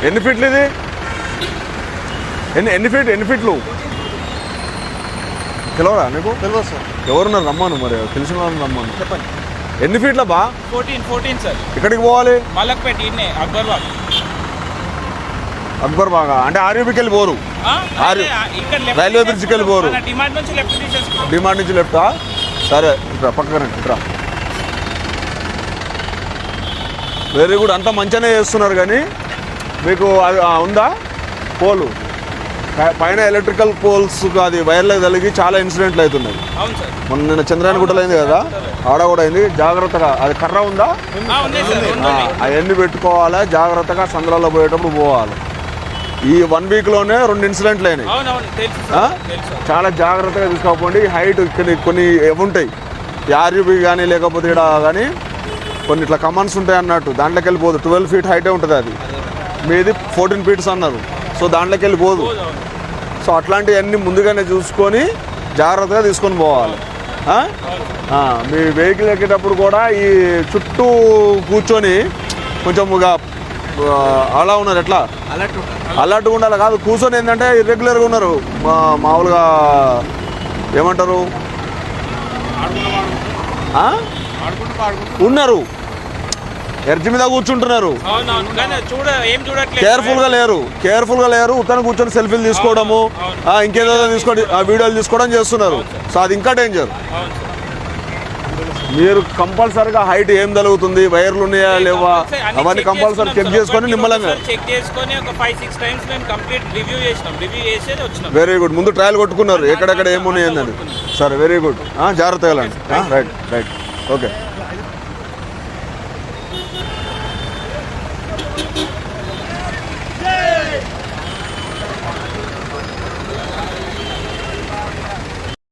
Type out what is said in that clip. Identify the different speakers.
Speaker 1: ఎన్ని ఫీట్లు ఇది? ఎన్ని ఫీట్లు తెలియరా నీకు?
Speaker 2: తెలియదు సార్.
Speaker 1: ఎవరున్నారు రమ్మను, మరి తెలిసిన వాళ్ళని రమ్మను.
Speaker 2: చెప్పండి.
Speaker 1: ఎన్ని ఫీట్ల బా?
Speaker 3: 14 సార్.
Speaker 1: ఇక్కడికి పోవాలి?
Speaker 3: మలక్పేట ఇన్నే
Speaker 1: అక్బర్ బాగా అంటే ఆర్యూబీకి వెళ్ళి పోరు, రైల్వే బ్రిడ్జ్కి వెళ్ళి పోరు, డిమాండ్ నుంచి లెఫ్టా? సరే ఇట్రా పక్కన ఇట్రా. వెరీ గుడ్, అంతా మంచిగానే చేస్తున్నారు. కానీ మీకు అది ఉందా పోలు పైన ఎలక్ట్రికల్ పోల్స్ అది వైర్లకు తగిలి చాలా ఇన్సిడెంట్లు అవుతున్నాయి. మొన్న నిన్న చంద్రాయన గుట్టలు అయింది కదా, ఆడ కూడా అయింది. జాగ్రత్తగా అది కర్ర ఉందా అవన్నీ పెట్టుకోవాలి, జాగ్రత్తగా సంద్రాల్లో పోయేటప్పుడు పోవాలి. ఈ 1 వీక్లోనే 2 ఇన్సిడెంట్లు అయినాయి. చాలా జాగ్రత్తగా తీసుకోకపోండి. హైట్ కొన్ని ఉంటాయి ఆర్యూబీ కానీ లేకపోతే ఇక్కడ కానీ కొన్ని ఇట్లా కమాన్స్ ఉంటాయి అన్నట్టు, దాంట్లోకి వెళ్ళిపోదు. 12 ఫీట్ హైటే ఉంటుంది అది, మీది 14 ఫీట్స్ అన్నారు. సో దాంట్లోకి వెళ్ళిపోదు. సో అట్లాంటివన్నీ ముందుగానే చూసుకొని జాగ్రత్తగా తీసుకొని పోవాలి. మీ వెహికల్ ఎక్కేటప్పుడు కూడా ఈ చుట్టూ కూర్చొని కొంచెం అలా ఉన్నారు, ఎట్లా అలర్ట్గా ఉండాలి. కాదు కూర్చొని ఏంటంటే ఇర్రెగ్యులర్గా ఉన్నారు, మామూలుగా ఏమంటారు ఉన్నారు, ఎర్జి మీద కూర్చుంటున్నారు, కేర్ఫుల్గా లేరు. ఉత్తరం కూర్చొని సెల్ఫీలు తీసుకోవడము, ఇంకేదో తీసుకోండి వీడియోలు తీసుకోవడం చేస్తున్నారు. సో అది ఇంకా డేంజర్. మీరు కంపల్సరీగా హైట్ ఏం తగులుతుంది, వైర్లు ఉన్నాయా లేవా అవన్నీ కంపల్సరీ చెక్ చేసుకొని నిమ్మలంగా. వెరీ గుడ్, ముందు ట్రయల్ కొట్టుకున్నారు ఎక్కడెక్కడ ఏమున్నాయి. సరే వెరీ గుడ్, జాగ్రత్తగా వెళ్ళండి. Right okay.